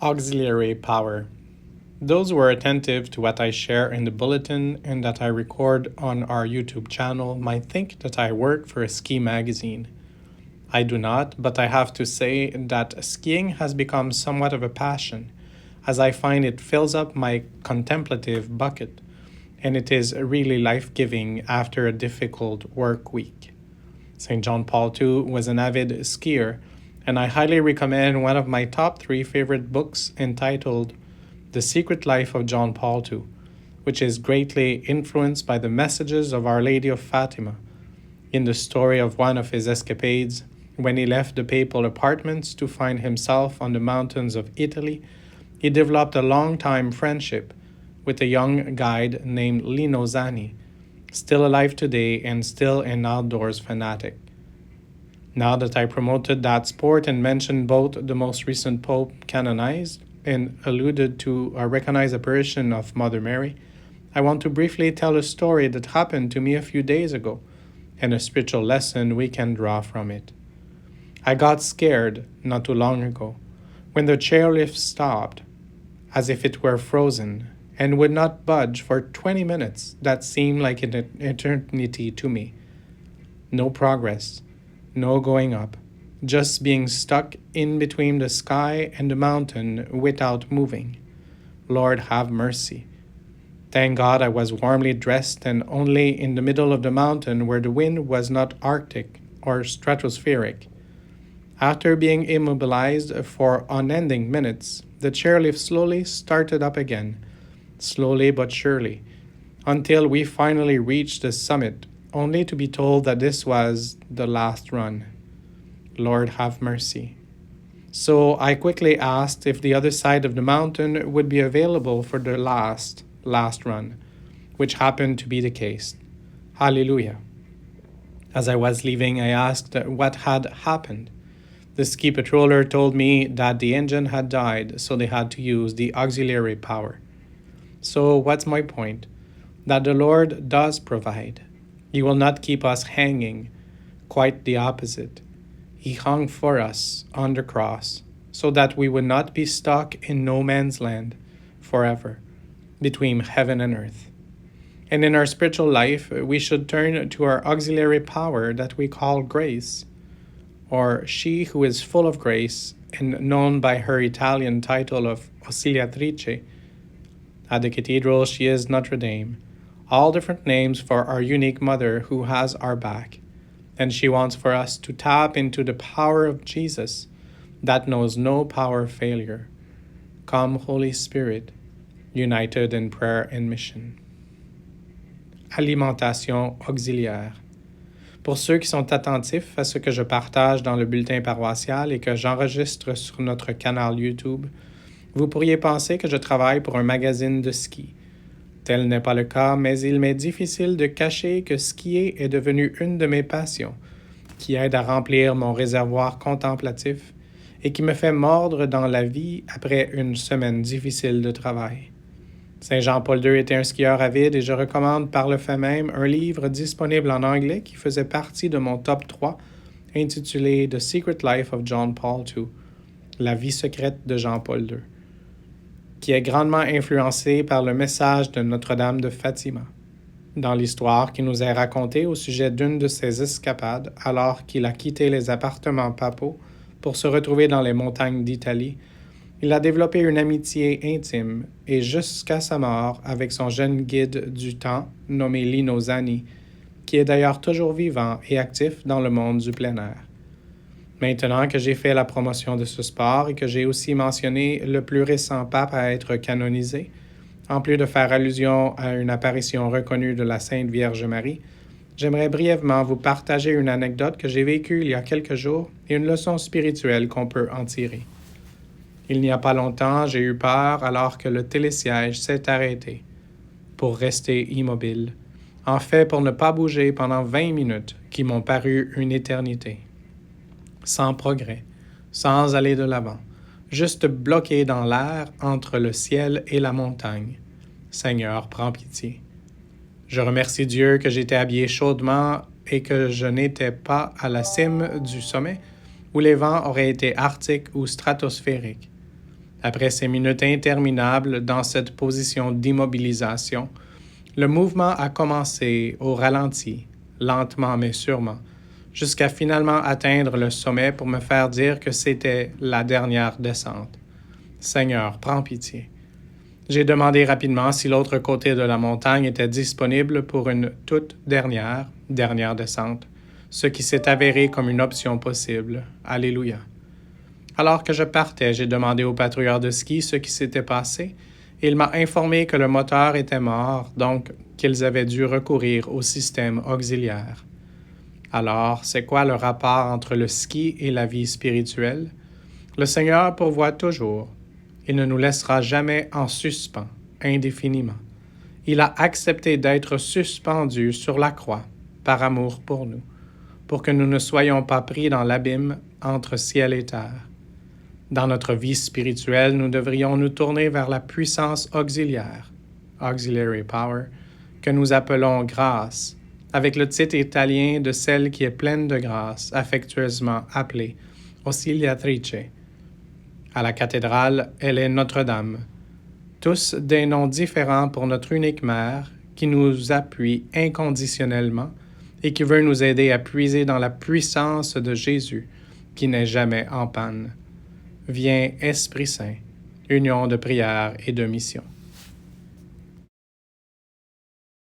Auxiliary power. Those who are attentive to what I share in the bulletin and that I record on our YouTube channel might think that I work for a ski magazine. I do not, but I have to say that skiing has become somewhat of a passion, as I find it fills up my contemplative bucket, and it is really life-giving after a difficult work week. St. John Paul II was an avid skier, and I highly recommend one of my top 3 favorite books entitled The Secret Life of John Paul II, which is greatly influenced by the messages of Our Lady of Fatima. In the story of one of his escapades, when he left the papal apartments to find himself on the mountains of Italy, he developed a long-time friendship with a young guide named Lino Zani, still alive today and still an outdoors fanatic. Now that I promoted that sport and mentioned both the most recent Pope canonized and alluded to a recognized apparition of Mother Mary, I want to briefly tell a story that happened to me a few days ago and a spiritual lesson we can draw from it. I got scared not too long ago when the chairlift stopped, as if it were frozen, and would not budge for 20 minutes that seemed like an eternity to me. No progress. No going up, just being stuck in between the sky and the mountain without moving. Lord, have mercy. Thank God I was warmly dressed and only in the middle of the mountain where the wind was not arctic or stratospheric. After being immobilized for unending minutes, the chairlift slowly started up again, slowly but surely, until we finally reached the summit, only to be told that this was the last run. Lord, have mercy. So I quickly asked if the other side of the mountain would be available for the last run, which happened to be the case. Hallelujah. As I was leaving, I asked what had happened. The ski patroller told me that the engine had died, so they had to use the auxiliary power. So what's my point? That the Lord does provide. He will not keep us hanging, quite the opposite. He hung for us on the cross so that we would not be stuck in no man's land forever, between heaven and earth. And in our spiritual life, we should turn to our auxiliary power that we call grace, or she who is full of grace and known by her Italian title of Ausiliatrice. At the cathedral, she is Notre Dame. All different names for our unique mother who has our back. And she wants for us to tap into the power of Jesus that knows no power failure. Come, Holy Spirit, united in prayer and mission. Alimentation auxiliaire. Pour ceux qui sont attentifs à ce que je partage dans le bulletin paroissial et que j'enregistre sur notre canal YouTube, vous pourriez penser que je travaille pour un magazine de ski. Tel n'est pas le cas, mais il m'est difficile de cacher que skier est devenu une de mes passions, qui aide à remplir mon réservoir contemplatif et qui me fait mordre dans la vie après une semaine difficile de travail. Saint Jean-Paul II était un skieur avide et je recommande par le fait même un livre disponible en anglais qui faisait partie de mon top 3, intitulé The Secret Life of John Paul II, La vie secrète de Jean-Paul II, qui est grandement influencé par le message de Notre-Dame de Fatima, dans l'histoire qui nous est racontée au sujet d'une de ses escapades alors qu'il a quitté les appartements papaux pour se retrouver dans les montagnes d'Italie. Il a développé une amitié intime et jusqu'à sa mort avec son jeune guide du temps nommé Lino Zani, qui est d'ailleurs toujours vivant et actif dans le monde du plein air. Maintenant que j'ai fait la promotion de ce sport et que j'ai aussi mentionné le plus récent pape à être canonisé, en plus de faire allusion à une apparition reconnue de la Sainte Vierge Marie, j'aimerais brièvement vous partager une anecdote que j'ai vécue il y a quelques jours et une leçon spirituelle qu'on peut en tirer. Il n'y a pas longtemps, j'ai eu peur alors que le télésiège s'est arrêté pour rester immobile, en fait pour ne pas bouger pendant 20 minutes qui m'ont paru une éternité. Sans progrès, sans aller de l'avant, juste bloqué dans l'air entre le ciel et la montagne. Seigneur, prends pitié. Je remercie Dieu que j'étais habillé chaudement et que je n'étais pas à la cime du sommet où les vents auraient été arctiques ou stratosphériques. Après ces minutes interminables dans cette position d'immobilisation, le mouvement a commencé au ralenti, lentement mais sûrement, jusqu'à finalement atteindre le sommet pour me faire dire que c'était la dernière descente. Seigneur, prends pitié. J'ai demandé rapidement si l'autre côté de la montagne était disponible pour une toute dernière descente, ce qui s'est avéré comme une option possible. Alléluia. Alors que je partais, j'ai demandé au patrouilleur de ski ce qui s'était passé et il m'a informé que le moteur était mort, donc qu'ils avaient dû recourir au système auxiliaire. Alors, c'est quoi le rapport entre le ski et la vie spirituelle? Le Seigneur pourvoit toujours. Il ne nous laissera jamais en suspens, indéfiniment. Il a accepté d'être suspendu sur la croix, par amour pour nous, pour que nous ne soyons pas pris dans l'abîme entre ciel et terre. Dans notre vie spirituelle, nous devrions nous tourner vers la puissance auxiliaire, auxiliary power, que nous appelons grâce, avec le titre italien de celle qui est pleine de grâce, affectueusement appelée Ausiliatrice. À la cathédrale, elle est Notre-Dame. Tous des noms différents pour notre unique mère qui nous appuie inconditionnellement et qui veut nous aider à puiser dans la puissance de Jésus qui n'est jamais en panne. Viens, Esprit Saint, union de prière et de mission.